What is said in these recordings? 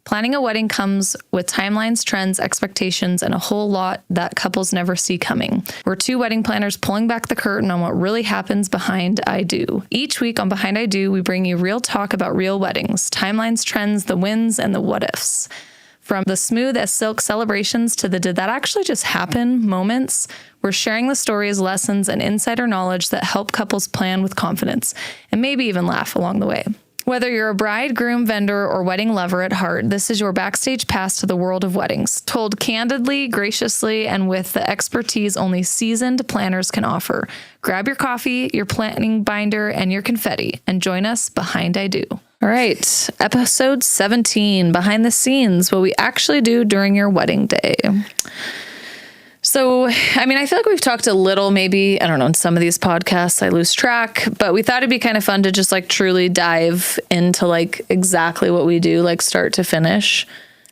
Planning a wedding comes with timelines, trends, expectations, and a whole lot that couples never see coming. We're two wedding planners pulling back the curtain on what really happens behind I Do. Each week on Behind I Do, we bring you real talk about real weddings, timelines, trends, the wins, and the what ifs. From the smooth as silk celebrations to the did that actually just happen moments, we're sharing the stories, lessons, and insider knowledge that help couples plan with confidence and maybe even laugh along the way. Whether you're a bride, groom, vendor, or wedding lover at heart, this is your backstage pass to the world of weddings, told candidly, graciously, and with the expertise only seasoned planners can offer. Grab your coffee, your planning binder, and your confetti, and join us behind I Do. All right, episode 17, behind the scenes, what we actually do during your wedding day. So, I mean, I feel like we've talked a little, maybe, I don't know, in some of these podcasts, I lose track, but we thought it'd be kind of fun to just like truly dive into like exactly what we do, like start to finish,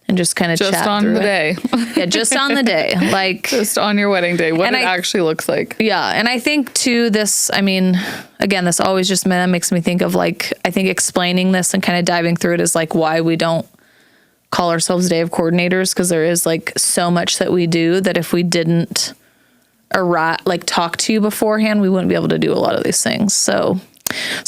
and just kind of chat just on through the it. day. Yeah, just on the day. Like just on your wedding day, what it actually looks like. Yeah. And I think too, this, I mean, again, this always just makes me think of like, I think explaining this and kind of diving through it is like why we don't call ourselves Day of Coordinators, because there is like so much that we do that if we didn't like talk to you beforehand, we wouldn't be able to do a lot of these things. So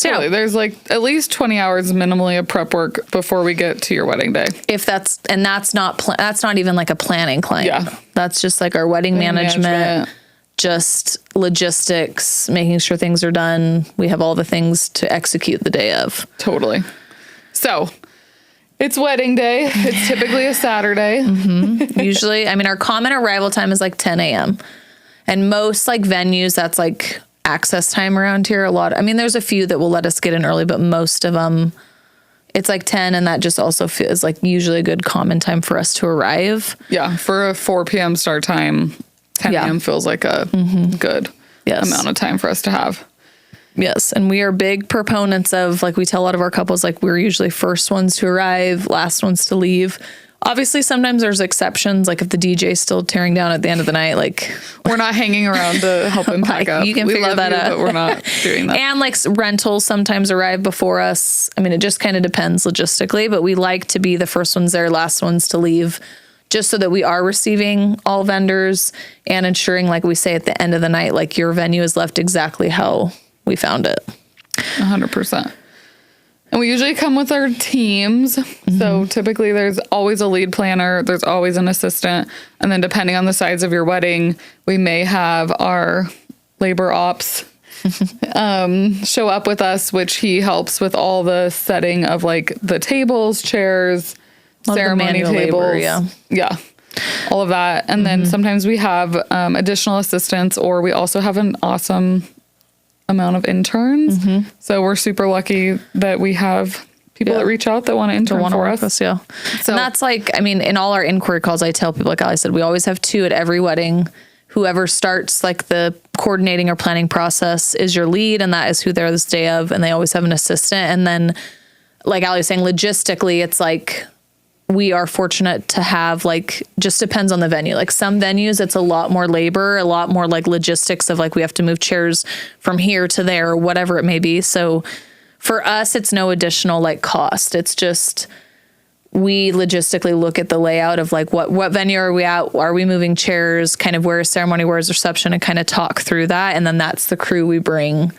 yeah, there's like at least 20 hours minimally of prep work before we get to your wedding day. If that's not even like a planning client. Yeah. That's just like our wedding management, just logistics, making sure things are done. We have all the things to execute the day of. Totally. So it's wedding day. It's typically a Saturday. Mm-hmm. Usually, I mean, our common arrival time is like 10 a.m. And most like venues, that's like access time around here. There's a few that will let us get in early, but most of them, it's like 10. And that just also feels like usually a good common time for us to arrive. Yeah. For a 4 p.m. start time, 10 a.m. feels like a good amount of time for us to have. Yes. And we are big proponents of, like, we tell a lot of our couples, like, we're usually first ones to arrive, last ones to leave. Obviously, sometimes there's exceptions. Like if the DJ's still tearing down at the end of the night, like we're not hanging around to help him pack up. You can figure that out. But we're not doing that. And like rentals sometimes arrive before us. I mean, it just kind of depends logistically, but we like to be the first ones there, last ones to leave, just so that we are receiving all vendors and ensuring, like we say at the end of the night, like your venue is left exactly how we found it. 100%. And we usually come with our teams. Mm-hmm. So typically there's always a lead planner. There's always an assistant. And then depending on the size of your wedding, we may have our labor ops show up with us, which he helps with all the setting of like the tables, chairs, ceremony tables. Labor, yeah. All of that. And then sometimes we have additional assistants, or we also have an awesome amount of interns. So we're super lucky that we have people that reach out that want to intern for us. So and that's like, I mean, in all our inquiry calls, I tell people, like Ali said, we always have 2 at every wedding. Whoever starts like the coordinating or planning process is your lead, and that is who they're this day of, and they always have an assistant. And then, like Ali was saying, logistically, it's like we are fortunate to have, like, just depends on the venue. Like some venues, it's a lot more labor, a lot more like logistics of like we have to move chairs from here to there or whatever it may be. So for us, it's no additional like cost. It's just we logistically look at the layout of like what venue are we at? Are we moving chairs? Kind of where is ceremony, where is reception, and kind of talk through that. And then that's the crew we bring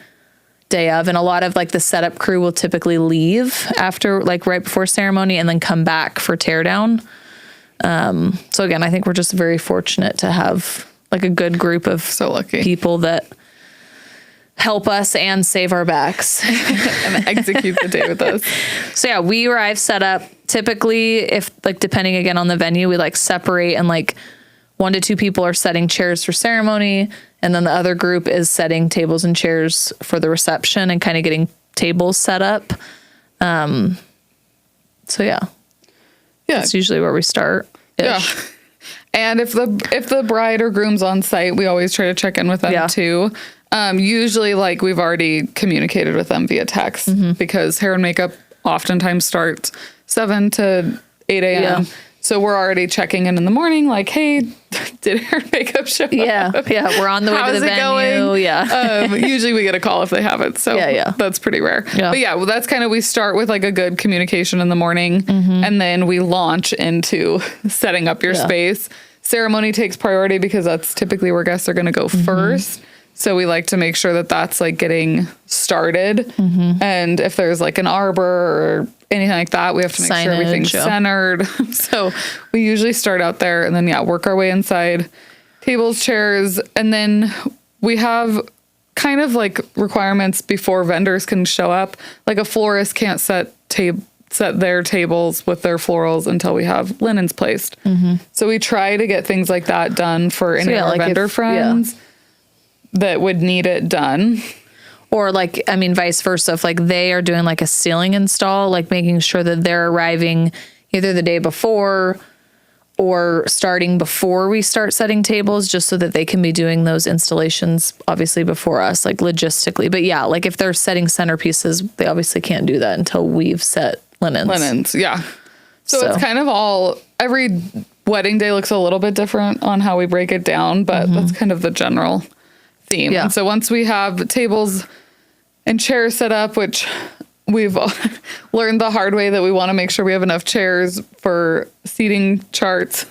day of. And a lot of like the setup crew will typically leave after, like right before ceremony, and then come back for teardown. So again, I think we're just very fortunate to have like a good group of people that help us and save our backs and execute the day with us. So yeah, we arrive set up. Typically, if like depending again on the venue, we like separate, and like 1 to 2 people are setting chairs for ceremony, and then the other group is setting tables and chairs for the reception and kind of getting tables set up. So yeah, that's usually where we start. Yeah. And if the bride or groom's on site, we always try to check in with them too. Usually like we've already communicated with them via text because hair and makeup oftentimes starts 7 to 8 a.m. So we're already checking in the morning, like, hey, did our makeup show up? Yeah. We're on the way to the venue. Going? Yeah. Usually we get a call if they haven't. So that's pretty rare. Yeah. But yeah, well, that's kind of, we start with like a good communication in the morning and then we launch into setting up your space. Ceremony takes priority because that's typically where guests are going to go first. So we like to make sure that that's like getting started. And if there's like an arbor or anything like that, we have to make sure everything's centered. So we usually start out there and then, work our way inside. Tables, chairs, and then we have kind of like requirements before vendors can show up. Like a florist can't set their tables with their florals until we have linens placed. So we try to get things like that done for any of our vendor friends that would need it done. Or like, I mean, vice versa. If like they are doing like a ceiling install, like making sure that they're arriving either the day before or starting before we start setting tables, just so that they can be doing those installations obviously before us, like logistically. But yeah, like if they're setting centerpieces, they obviously can't do that until we've set linens. Yeah. So it's kind of all, every wedding day looks a little bit different on how we break it down, but that's kind of the general theme. Yeah. And so once we have tables and chairs set up, which we've learned the hard way that we want to make sure we have enough chairs for seating charts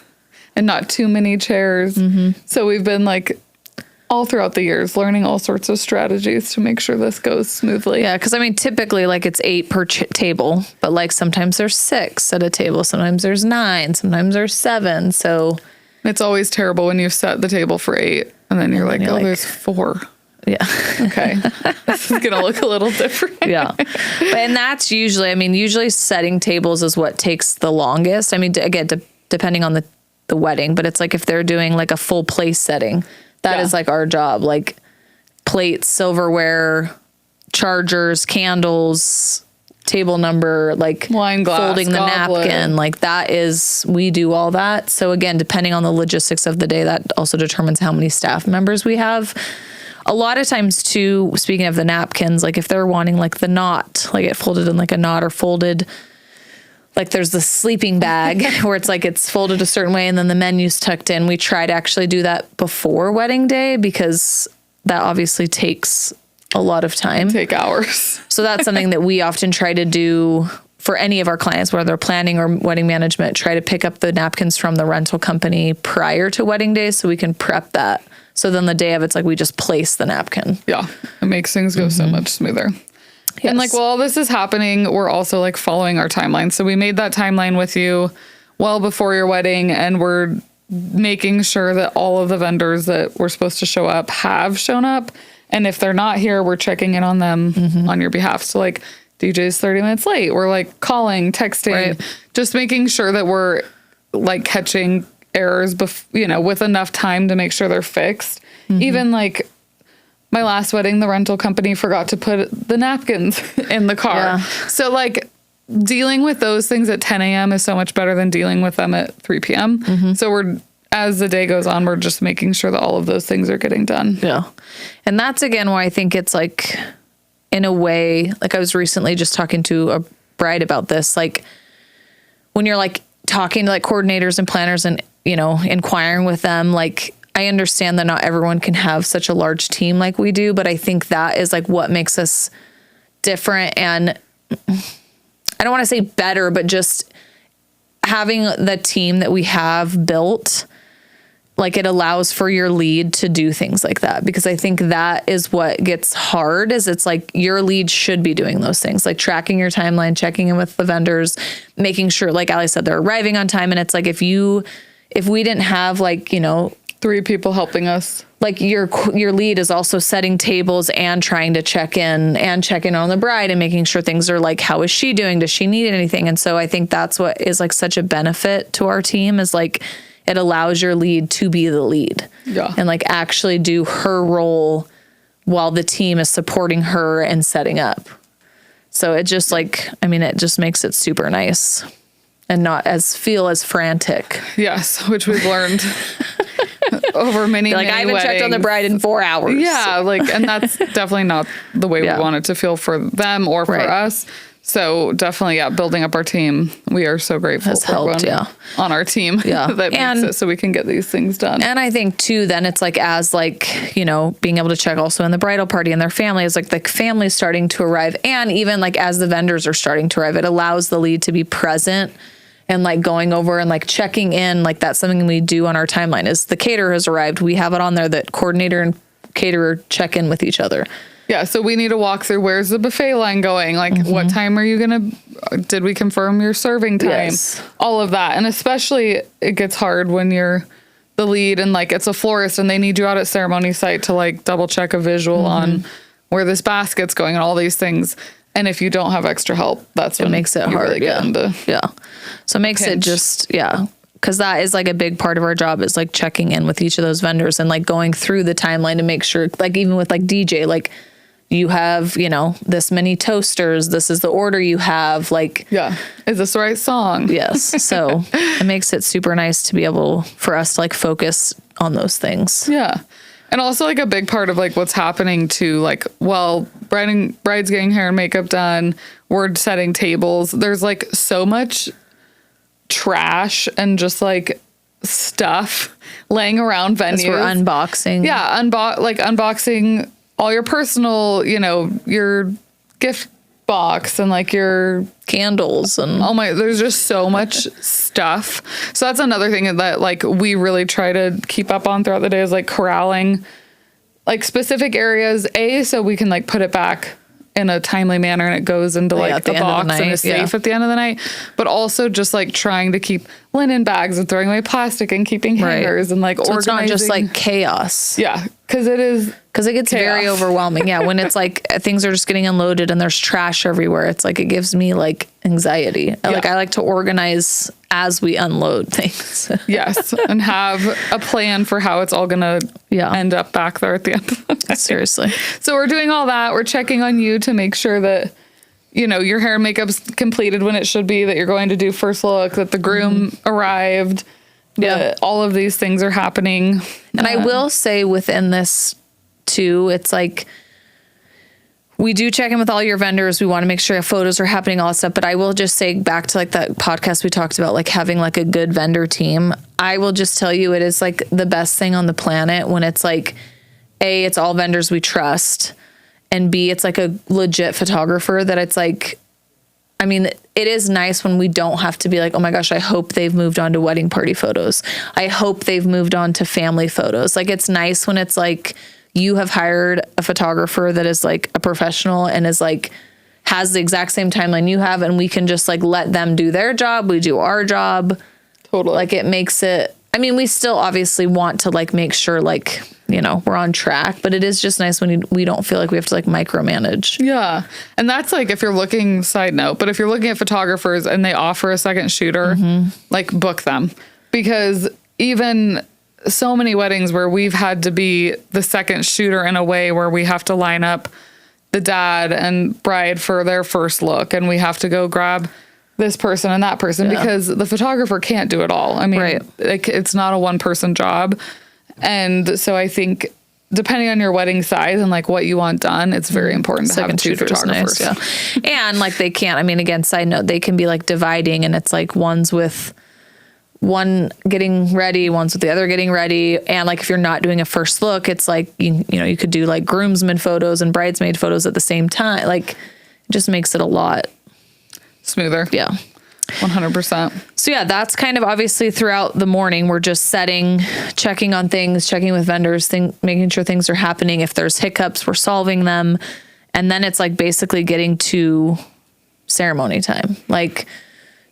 and not too many chairs. So we've been like all throughout the years learning all sorts of strategies to make sure this goes smoothly. Yeah, because I mean, typically like it's 8 per table, but like sometimes there's 6 at a table, sometimes there's 9, sometimes there's 7. So it's always terrible when you set the table for 8 and then you're like, there's 4. Yeah. Okay. This is going to look a little different. Yeah. And that's usually setting tables is what takes the longest. I mean, again, depending on the wedding, but it's like if they're doing like a full place setting, that is like our job, like plates, silverware, chargers, candles, table number, like wine glass, folding the napkin, like that is, we do all that. So again, depending on the logistics of the day, that also determines how many staff members we have. A lot of times too, speaking of the napkins, like if they're wanting like the knot, like it folded in like a knot or folded, like there's the sleeping bag where it's like it's folded a certain way and then the menu's tucked in. We try to actually do that before wedding day because that obviously takes a lot of time. Take hours. So that's something that we often try to do for any of our clients, whether they're planning or wedding management, try to pick up the napkins from the rental company prior to wedding day so we can prep that. So then the day of, it's like we just place the napkin. Yeah. It makes things go so much smoother. Yes. And like while all this is happening, we're also like following our timeline. So we made that timeline with you well before your wedding, and we're making sure that all of the vendors that were supposed to show up have shown up. And if they're not here, we're checking in on them on your behalf. So like DJ's 30 minutes late. We're like calling, texting, just making sure that we're like catching errors, with enough time to make sure they're fixed. Even like my last wedding, the rental company forgot to put the napkins in the car. Yeah. So like dealing with those things at 10 a.m. is so much better than dealing with them at 3 p.m. So as the day goes on, we're just making sure that all of those things are getting done. Yeah. And that's again why I think it's like, in a way, like I was recently just talking to a bride about this, like when you're like talking to like coordinators and planners and, inquiring with them, like I understand that not everyone can have such a large team like we do, but I think that is like what makes us different. And I don't want to say better, but just having the team that we have built, like it allows for your lead to do things like that, because I think that is what gets hard, is it's like your lead should be doing those things, like tracking your timeline, checking in with the vendors, making sure, like Ali said, they're arriving on time. And it's like, if we didn't have like, 3 people helping us, like your lead is also setting tables and trying to check in on the bride and making sure things are like, how is she doing? Does she need anything? And so I think that's what is like such a benefit to our team, is like, it allows your lead to be the lead and like actually do her role while the team is supporting her and setting up. So it just like, it just makes it super nice and not feel as frantic. Yes. Which we've learned over many I haven't checked on the bride in 4 hours. Yeah. And that's definitely not the way we want it to feel for them or for us. So definitely, yeah, building up our team. We are so grateful Has for helped, everyone on our team that makes it so we can get these things done. And I think too, then it's like, as like, you know, being able to check also in the bridal party and their family is like the family's starting to arrive. And even like as the vendors are starting to arrive, it allows the lead to be present and like going over and like checking in. Like that's something we do on our timeline is the caterer has arrived. We have it on there that coordinator and caterer check in with each other. Yeah, so we need to walk through where's the buffet line going? Like, what time are you did we confirm your serving time? Yes. All of that. And especially it gets hard when you're the lead and like it's a florist and they need you out at ceremony site to like double check a visual on where this basket's going and all these things. And if you don't have extra help, that's when it makes it hard. Really So it makes it just, because that is like a big part of our job is like checking in with each of those vendors and like going through the timeline to make sure, like even with like DJ, like you have, you know, this many toasters, this is the order you have, like, is this the right song? Yes. So it makes it super nice to be able for us to like focus on those things. Yeah. And also like a big part of like what's happening to like, well, bride's getting hair and makeup done, we're setting tables. There's like so much trash and just like stuff laying around venues. We're unboxing. Yeah. Unboxing all your personal, you know, your gift box and like your candles and there's just so much stuff. So that's another thing that like we really try to keep up on throughout the day is like corralling like specific areas so we can like put it back in a timely manner and it goes into like the box and is safe at the end of the night, but also just like trying to keep linen bags and throwing away plastic and keeping hangers and like so organizing. it's not just like chaos. Yeah, because it gets very overwhelming. Yeah, when it's like things are just getting unloaded and there's trash everywhere, it's like it gives me like anxiety. Like I like to organize as we unload things. Yes, and have a plan for how it's all gonna end up back there at the end of the night. Seriously. So we're doing all that. We're checking on you to make sure that, you know, your hair and makeup's completed when it should be, that you're going to do first look, that the groom arrived. Yeah. All of these things are happening. And I will say within this too, it's like we do check in with all your vendors. We want to make sure photos are happening, all that stuff. But I will just say back to like that podcast we talked about, like having like a good vendor team. I will just tell you, it is like the best thing on the planet when it's like, A, it's all vendors we trust. And B, it's like a legit photographer that it's like, I mean, it is nice when we don't have to be like, oh my gosh, I hope they've moved on to wedding party photos. I hope they've moved on to family photos. Like it's nice when it's like, you have hired a photographer that is like a professional and is like, has the exact same timeline you have. And we can just like let them do their job. We do our job. Totally. Like it makes it, I mean, we still obviously want to like make sure like, you know, we're on track, but it is just nice when we don't feel like we have to like micromanage. Yeah. And that's like, if you're looking, side note, but if you're looking at photographers and they offer a second shooter, like book them, because even so many weddings where we've had to be the second shooter in a way where we have to line up the dad and bride for their first look. And we have to go grab this person and that person because the photographer can't do it all. I mean, it's not a one person job. And so I think depending on your wedding size and like what you want done, it's very important to have two photographers. Nice, and like they can't, I mean, again, side note, they can be like dividing and it's like one's with one getting ready, one's with the other getting ready. And like, if you're not doing a first look, it's like, you know, you could do like groomsmen photos and bridesmaid photos at the same time. Like it just makes it a lot smoother. Yeah. 100%. So yeah, that's kind of obviously throughout the morning, we're just checking on things, checking with vendors, making sure things are happening. If there's hiccups, we're solving them. And then it's like basically getting to ceremony time. Like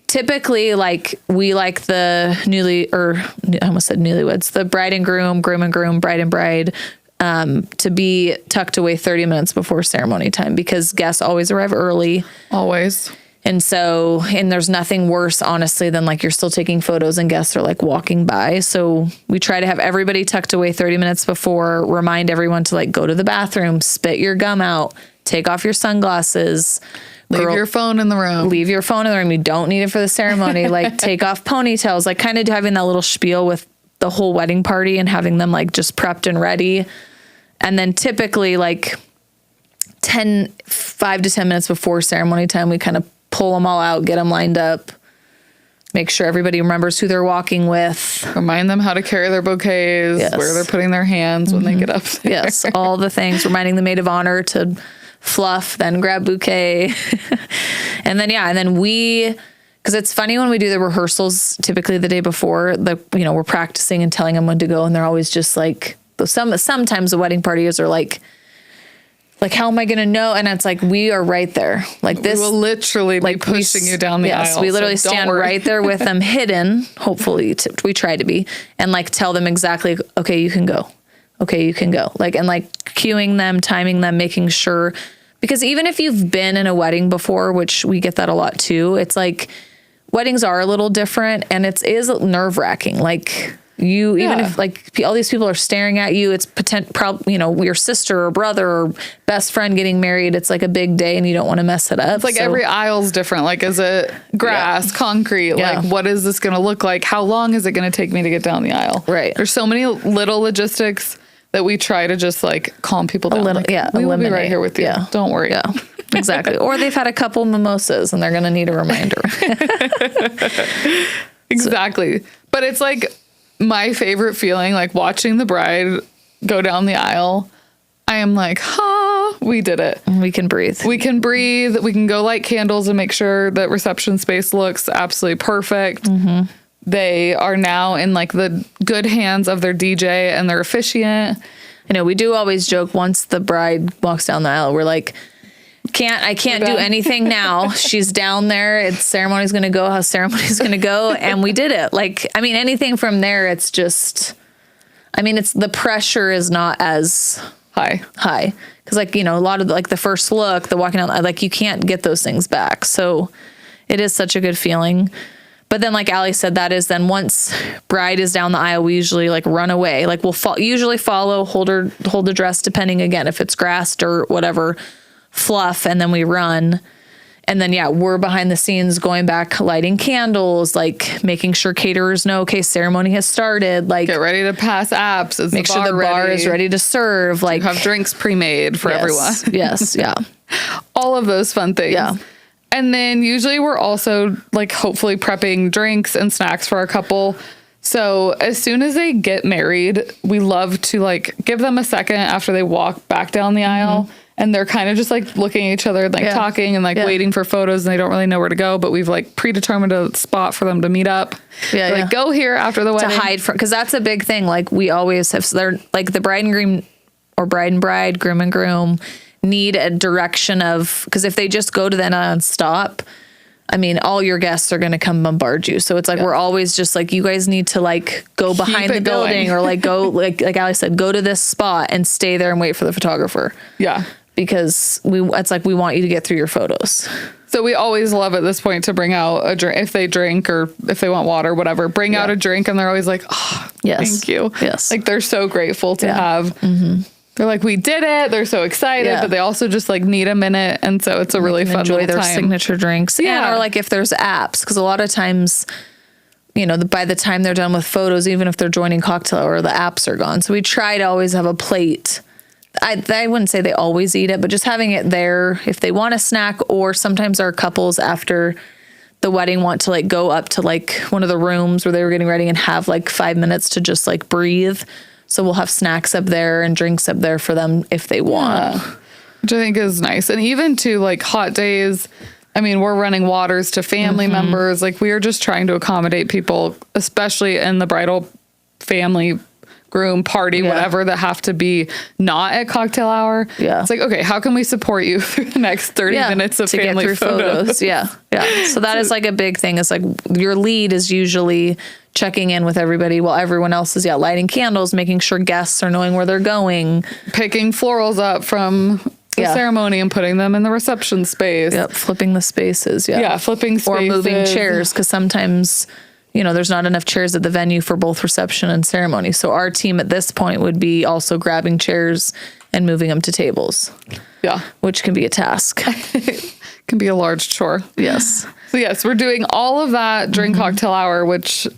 typically like we like the I almost said newlyweds, the bride and groom, groom and groom, bride and bride, to be tucked away 30 minutes before ceremony time because guests always arrive early. Always. And so, and there's nothing worse, honestly, than like you're still taking photos and guests are like walking by. So we try to have everybody tucked away 30 minutes before, remind everyone to like go to the bathroom, spit your gum out, take off your sunglasses. Leave your phone in the room. Leave your phone in the room. You don't need it for the ceremony. Like take off ponytails, like kind of having that little spiel with the whole wedding party and having them like just prepped and ready. And then typically like 5 to 10 minutes before ceremony time, we kind of pull them all out, get them lined up, make sure everybody remembers who they're walking with. Remind them how to carry their bouquets, Yes. where they're putting their hands when they get up there. Yes, all the things. Reminding the maid of honor to fluff, then grab bouquet. And then because it's funny when we do the rehearsals, typically the day before, we're practicing and telling them when to go, and they're always just like, sometimes the wedding parties are like, how am I going to know? And it's like, we are right there. Like this We will literally be pushing you down the aisle. Yes, we literally so don't stand worry. right there with them hidden, hopefully we try to be, and like tell them exactly, okay, you can go. Okay, you can go. Like, and like cueing them, timing them, making sure, because even if you've been in a wedding before, which we get that a lot too, it's like weddings are a little different, and it is nerve wracking. Like, even if like all these people are staring at you, it's your sister or brother or best friend getting married. It's like a big day, and you don't want to mess it up. It's like every aisle's different. Like, is it grass, concrete? Yeah. Like, what is this going to look like? How long is it going to take me to get down the aisle? Right. There's so many little logistics that we try to just like calm people down. We will be eliminate. right here with you. Yeah. Don't worry. Yeah, exactly. Or they've had a couple mimosas and they're going to need a reminder. Exactly. But it's like my favorite feeling, like watching the bride go down the aisle. I am like, we did it. We can breathe. We can breathe. We can go light candles and make sure that reception space looks absolutely perfect. Mm-hmm. They are now in like the good hands of their DJ and their officiant. We do always joke once the bride walks down the aisle, we're like, I can't do anything now. She's down there. Ceremony's going to go how ceremony's going to go. And we did it. Like, anything from there, it's just, the pressure is not as high. Cause a lot of like the first look, the walking out, like you can't get those things back. So it is such a good feeling. But then, like Allie said, that is then once bride is down the aisle, we usually like run away. Like we'll usually follow, hold the dress, depending again, if it's grass, dirt, whatever, fluff, and then we run. And then, we're behind the scenes going back, lighting candles, like making sure caterers know, okay, ceremony has started. Like get ready to pass apps. Make sure the bar is ready to serve. Like have drinks pre-made for everyone. Yes. Yeah. All of those fun things. Yeah. And then usually we're also like hopefully prepping drinks and snacks for our couple. So as soon as they get married, we love to like give them a second after they walk back down the aisle. And they're kind of just like looking at each other, like talking and like waiting for photos, and they don't really know where to go. But we've like predetermined a spot for them to meet up. Like go here after the wedding. To hide from, because that's a big thing. Like we always have, so they're like the bride and groom, or bride and bride, groom and groom, need a direction of, because if they just go to the end and stop, all your guests are going to come bombard you. So it's like, we're always just like, you guys need to like go behind the building or like go, like Allie said, go to this spot and stay there and wait for the photographer. Yeah. Because it's like, we want you to get through your photos. So we always love at this point to bring out a drink, if they drink or if they want water, whatever, bring out a drink, and they're always like, oh, thank you. Yes. Like they're so grateful to have. Mm-hmm. They're like, we did it. They're so excited, but they also just like need a minute. And so it's a really fun enjoy their time. signature drinks. Yeah. And, or like if there's apps, because a lot of times, by the time they're done with photos, even if they're joining cocktail hour, the apps are gone. So we try to always have a plate. I wouldn't say they always eat it, but just having it there if they want a snack, or sometimes our couples after the wedding want to like go up to like one of the rooms where they were getting ready and have like 5 minutes to just like breathe. So we'll have snacks up there and drinks up there for them if they want. Yeah. Which I think is nice. And even to like hot days, we're running waters to family members. Like we are just trying to accommodate people, especially in the bridal family groom party, whatever, that have to be not at cocktail hour. Yeah. It's like, okay, how can we support you through the next 30 minutes of family photos? Yeah. So that is like a big thing. It's like your lead is usually checking in with everybody while everyone else is lighting candles, making sure guests are knowing where they're going, picking florals up from the ceremony and putting them in the reception space. Yep. Flipping the spaces. Flipping spaces. Or moving chairs, because sometimes there's not enough chairs at the venue for both reception and ceremony. So our team at this point would be also grabbing chairs and moving them to tables. Yeah. Which can be a task. Can be a large chore. Yes. So yes, we're doing all of that during cocktail hour, which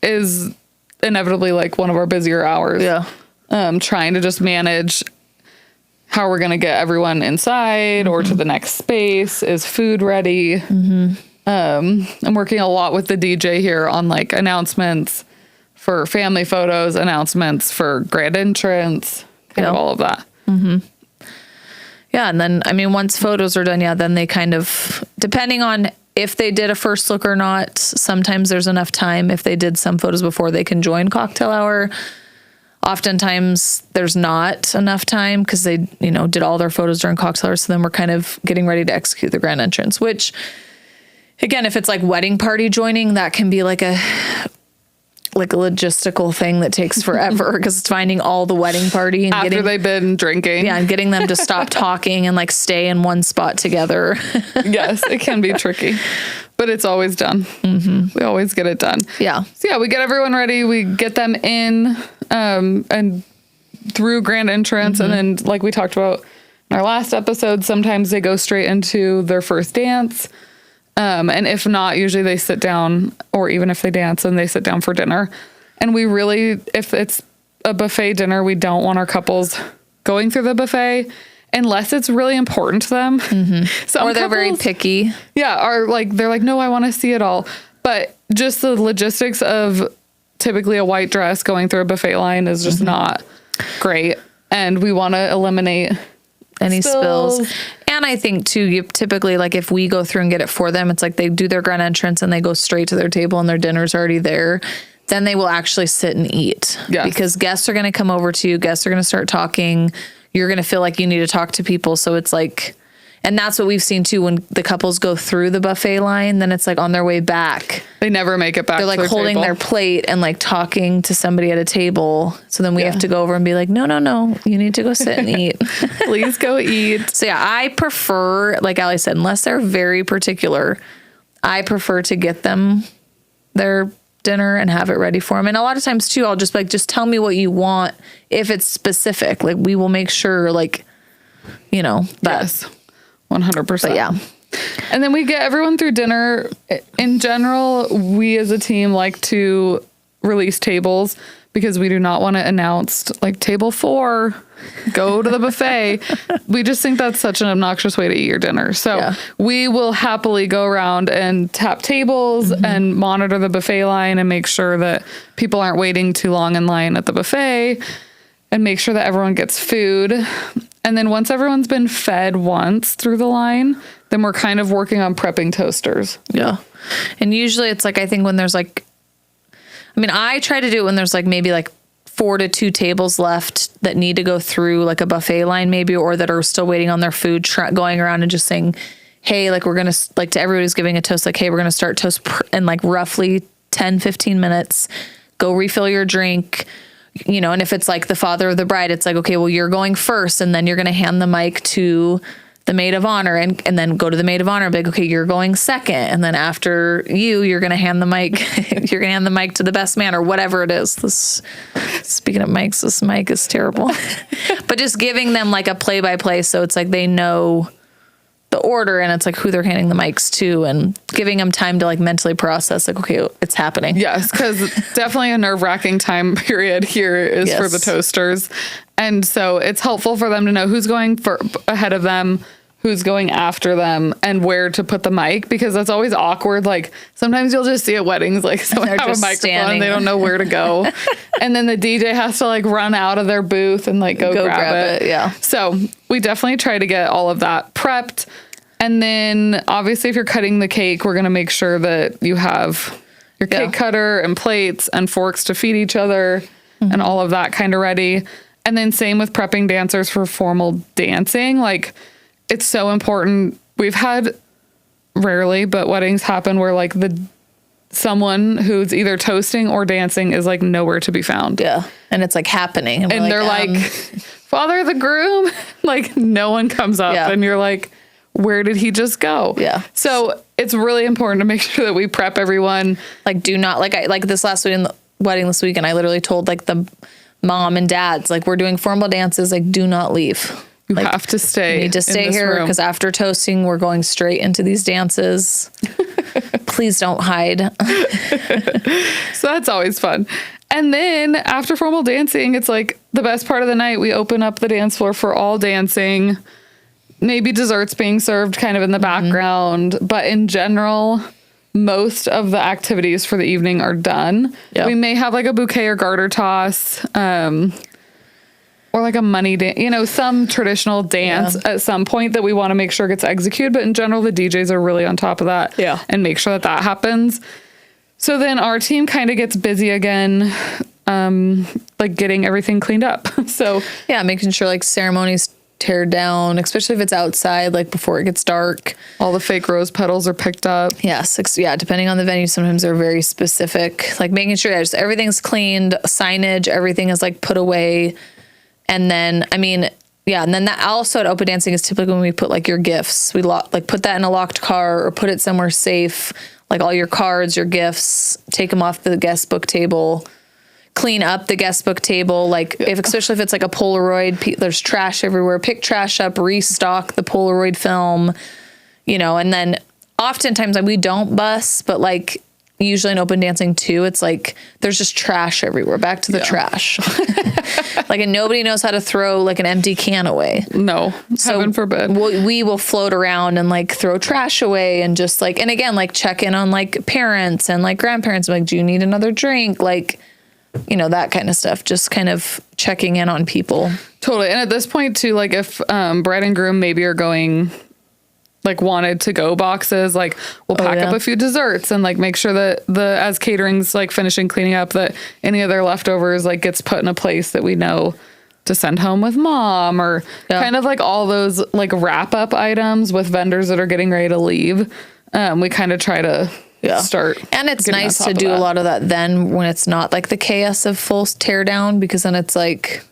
is inevitably like one of our busier hours. Yeah. Trying to just manage how we're going to get everyone inside or to the next space. Is food ready? I'm working a lot with the DJ here on like announcements for family photos, announcements for grand entrance, kind of all of that. Yeah. And then, I mean, once photos are done, then they kind of, depending on if they did a first look or not, sometimes there's enough time. If they did some photos before, they can join cocktail hour. Oftentimes there's not enough time because they, did all their photos during cocktail hour. So then we're kind of getting ready to execute the grand entrance, which again, if it's like wedding party joining, that can be like a logistical thing that takes forever because it's finding all the wedding party and After they've been drinking. Yeah. And getting them to stop talking and like stay in one spot together. Yes, it can be tricky, but it's always done. We always get it done. Yeah. So yeah, we get everyone ready. We get them in and through grand entrance. And then like we talked about in our last episode, sometimes they go straight into their first dance. And if not, usually they sit down, or even if they dance, then they sit down for dinner. And we really, if it's a buffet dinner, we don't want our couples going through the buffet unless it's really important to them. Or they're very picky. Yeah. They're like, no, I want to see it all. But just the logistics of typically a white dress going through a buffet line is just not great. And we want to eliminate any spills. And I think too, you typically, like if we go through and get it for them, it's like they do their grand entrance and they go straight to their table and their dinner's already there. Then they will actually sit and eat. Yes. Because guests are going to come over to you. Guests are going to start talking. You're going to feel like you need to talk to people. So it's like, and that's what we've seen too, when the couples go through the buffet line, then it's like on their way back, they never make it back. They're like holding their plate and like talking to somebody at a table. So then we have to go over and be like, no, you need to go sit and eat. Please go eat. So yeah, I prefer, like Ali said, unless they're very particular, I prefer to get them their dinner and have it ready for them. And a lot of times too, I'll just be like, just tell me what you want. If it's specific, like we will make sure that. Yes. 100%. But yeah. And then we get everyone through dinner. In general, we as a team like to release tables because we do not want to announce like table 4, go to the buffet. We just think that's such an obnoxious way to eat your dinner. So we will happily go around and tap tables and monitor the buffet line and make sure that people aren't waiting too long in line at the buffet and make sure that everyone gets food. And then once everyone's been fed once through the line, then we're kind of working on prepping toasters. Yeah. And usually it's like, I think when there's like, I try to do it when there's like maybe like 4 to 2 tables left that need to go through like a buffet line maybe, or that are still waiting on their food, going around and just saying, hey, like we're going to, like to everybody who's giving a toast, like, hey, we're going to start toast in like roughly 10, 15 minutes. Go refill your drink. And if it's like the father of the bride, it's like, okay, well, you're going first, and then you're going to hand the mic to the maid of honor and then go to the maid of honor and be like, okay, you're going second. And then after you're going to hand the mic, you're going to hand the mic to the best man or whatever it is. Speaking of mics, this mic is terrible, but just giving them like a play-by-play. So it's like, they know the order and it's like who they're handing the mics to and giving them time to like mentally process like, okay, it's happening. Yes. Cause definitely a nerve-wracking time period here is for the toasters. And so it's helpful for them to know who's going ahead of them, who's going after them, and where to put the mic, because that's always awkward. Like sometimes you'll just see at weddings, like someone have a microphone standing. They don't know where to go. And then the DJ has to like run out of their booth and like go grab it. Yeah. So we definitely try to get all of that prepped. And then obviously if you're cutting the cake, we're going to make sure that you have your cake cutter and plates and forks to feed each other and all of that kind of ready. And then same with prepping dancers for formal dancing. Like it's so important. We've had rarely, but weddings happen where like someone who's either toasting or dancing is like nowhere to be found. Yeah. And it's like happening. And they're like, father of the groom, like no one comes up and you're like, where did he just go? Yeah. So it's really important to make sure that we prep everyone. Like do not like this last wedding this weekend, I literally told like the mom and dads, like we're doing formal dances, like do not leave. You have to stay. You need to stay here because after toasting, we're going straight into these dances. Please don't hide. So that's always fun. And then after formal dancing, it's like the best part of the night. We open up the dance floor for all dancing. Maybe desserts being served kind of in the background. But in general, most of the activities for the evening are done. Yep. We may have like a bouquet or garter toss. Or like a money dance, some traditional dance at some point that we want to make sure gets executed. But in general, the DJs are really on top of that and make sure that happens. So then our team kind of gets busy again, like getting everything cleaned up. So yeah, making sure like ceremonies tear down, especially if it's outside, like before it gets dark. All the fake rose petals are picked up. Yes. Yeah. Depending on the venue, sometimes they're very specific, like making sure just everything's cleaned, signage, everything is like put away. And then, and then that also at open dancing is typically when we put like your gifts, we put that in a locked car or put it somewhere safe, like all your cards, your gifts, take them off the guest book table, clean up the guest book table. Like especially if it's like a Polaroid, there's trash everywhere, pick trash up, restock the Polaroid film, and then oftentimes we don't bus, but like, usually in open dancing too, it's like there's just trash everywhere. Back to the trash. And nobody knows how to throw like an empty can away. No, heaven forbid. We will float around and like throw trash away and just like, and again, like check in on like parents and like grandparents. Like, do you need another drink? Like, that kind of stuff. Just kind of checking in on people. Totally. And at this point too, like if bride and groom maybe are going like wanted to go boxes, like we'll pack up a few desserts and like make sure that as catering's like finishing cleaning up, that any of their leftovers like gets put in a place that we know to send home with mom, or kind of like all those like wrap up items with vendors that are getting ready to leave. We kind of try to start. And it's nice to do a lot of that then when it's not like the chaos of full tear down, because then it's like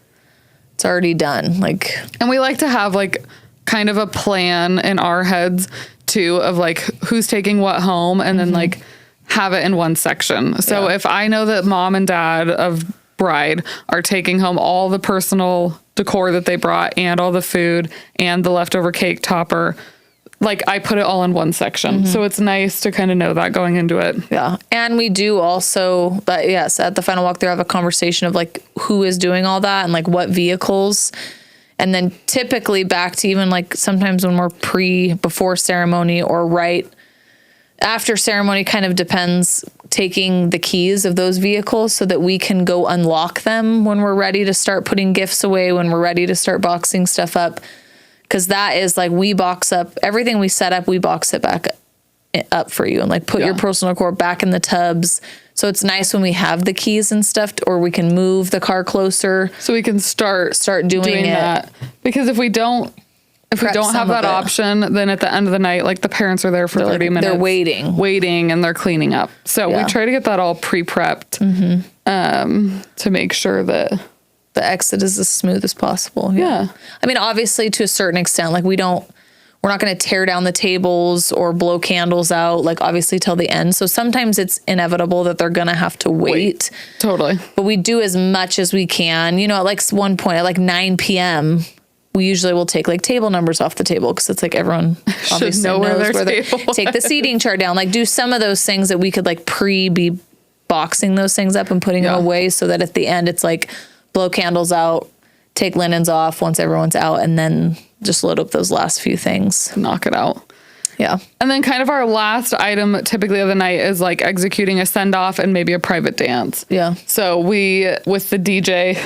it's already done. Like, and we like to have like kind of a plan in our heads too of like who's taking what home, and then like have it in one section. So if I know that mom and dad of bride are taking home all the personal decor that they brought and all the food and the leftover cake topper, like I put it all in one section. So it's nice to kind of know that going into it. Yeah. And we do also, at the final walkthrough, have a conversation of like who is doing all that and like what vehicles. And then typically back to even like sometimes when we're before ceremony or right after ceremony, kind of depends, taking the keys of those vehicles so that we can go unlock them when we're ready to start putting gifts away, when we're ready to start boxing stuff up. Because that is like, we box up everything we set up, we box it back up for you and like put your personal decor back in the tubs. So it's nice when we have the keys and stuff, or we can move the car closer so we can start doing that. Because if we don't have that option, then at the end of the night, like the parents are there for 30 minutes. They're waiting and they're cleaning up. So we try to get that all pre-prepped to make sure that the exit is as smooth as possible. Yeah. I mean, obviously to a certain extent, like we're not going to tear down the tables or blow candles out, like obviously till the end. So sometimes it's inevitable that they're going to have to wait. Totally. But we do as much as we can. At like one point at like 9 p.m., we usually will take like table numbers off the table, because it's like everyone obviously knows where they take the seating chart down, like do some of those things that we could like be boxing those things up and putting them away, so that at the end it's like blow candles out, take linens off once everyone's out, and then just load up those last few things. Knock it out. Yeah. And then kind of our last item typically of the night is like executing a send-off and maybe a private dance. Yeah. So we, with the DJ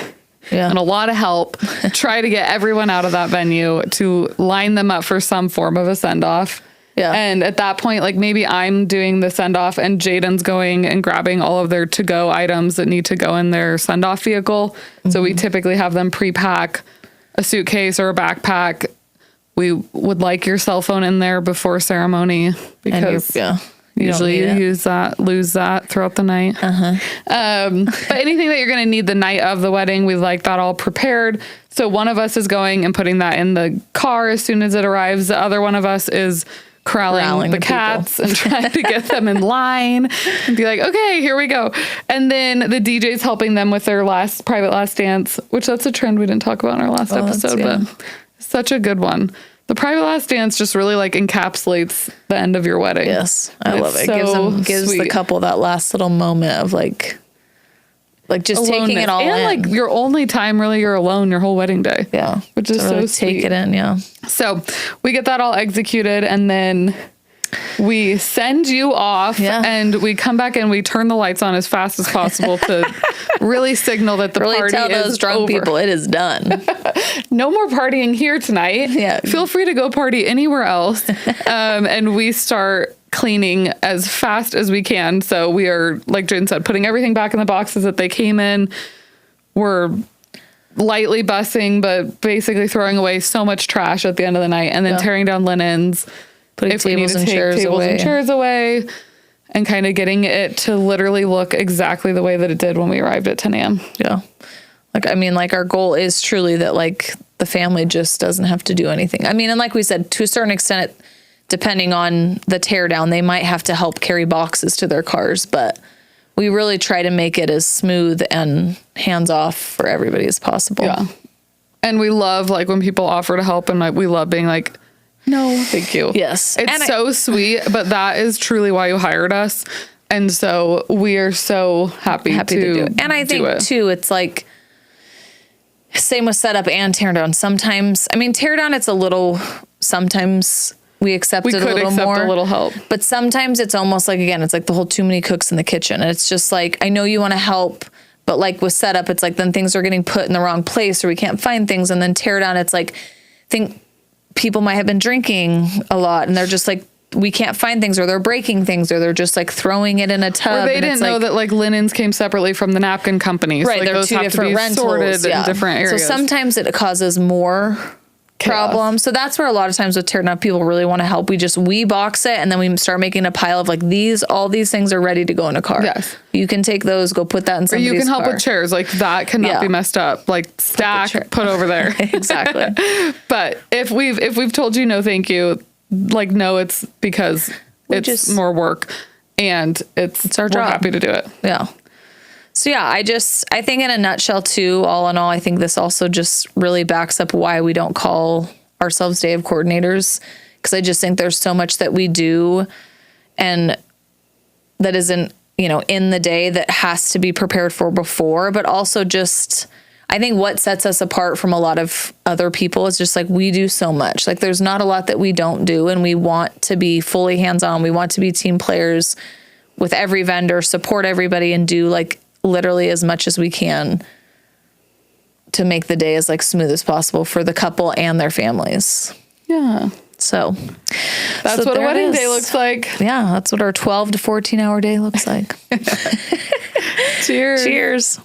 and a lot of help, try to get everyone out of that venue to line them up for some form of a send-off. Yeah. And at that point, like maybe I'm doing the send-off and Jaden's going and grabbing all of their to-go items that need to go in their send-off vehicle. So we typically have them pre-pack a suitcase or a backpack. We would like your cell phone in there before ceremony, because usually you lose that throughout the night. But anything that you're going to need the night of the wedding, we like that all prepared. So one of us is going and putting that in the car as soon as it arrives. The other one of us is corralling the cats and trying to get them in line and be like, okay, here we go. And then the DJ's helping them with their private last dance, which that's a trend we didn't talk about in our last episode, but Such a good one. The private last dance just really like encapsulates the end of your wedding. Yes, I love it. So Gives the sweet. couple that last little moment of like just taking it all and in. like your only time really you're alone your whole wedding day. Yeah, which is to so really sweet. take it in. Yeah. So we get that all executed, and then we send you off, Yeah. and we come back and we turn the lights on as fast as possible to really signal that the Really party tell those is drunk over. people it is done. No more partying here tonight. Yeah. Feel free to go party anywhere else. And we start cleaning as fast as we can. So we are, like Jen said, putting everything back in the boxes that they came in. We're lightly bussing, but basically throwing away so much trash at the end of the night, and then tearing down linens, Putting if we need tables to and take chairs tables away. and chairs away, and kind of getting it to literally look exactly the way that it did when we arrived at 10 a.m. Yeah. Like our goal is truly that like the family just doesn't have to do anything. I mean, and like we said, to a certain extent, depending on the teardown, they might have to help carry boxes to their cars, but we really try to make it as smooth and hands off for everybody as possible. Yeah. And we love like when people offer to help, and like we love being like, no, thank you. Yes. It's And so sweet, but that is truly why you hired us. And so we are so happy to do it. And I think too, it's like same with setup and tear down. Sometimes, I mean, tear down, sometimes we accept we it a could little accept more. a little help. But sometimes it's almost like, again, it's like the whole too many cooks in the kitchen. And it's just like, I know you want to help, but like with setup, it's like then things are getting put in the wrong place or we can't find things. And then tear down, it's like, think people might have been drinking a lot and they're just like, we can't find things, or they're breaking things, or they're just like throwing it in a tub. Or they and didn't it's know like, that like linens came separately from the napkin companies. right, Like they're those two have to different be rentals. sorted in different areas. So sometimes it causes more problems. So that's where a lot of times with tear down, people really want to help. We box it and then we start making a pile of like all these things are ready to go in a car. Yes. You can take those, go put that in Or somebody's you can help car. with chairs. Like that cannot Yeah. be messed up. Like stack, put over there. Exactly. But if we've told you no, thank you, like no, it's because it's just- more work, and it's our we're job. happy to do it. Yeah. So yeah, I think in a nutshell too, all in all, I think this also just really backs up why we don't call ourselves day of coordinators. Cause I just think there's so much that we do and that isn't, in the day that has to be prepared for before, but also just, I think what sets us apart from a lot of other people is just like, we do so much. Like there's not a lot that we don't do, and we want to be fully hands-on. We want to be team players with every vendor, support everybody, and do like literally as much as we can to make the day as like smooth as possible for the couple and their families. Yeah. So That's what a there it wedding day is. looks like. Yeah, that's what our 12 to 14 hour day looks like. Cheers. Cheers.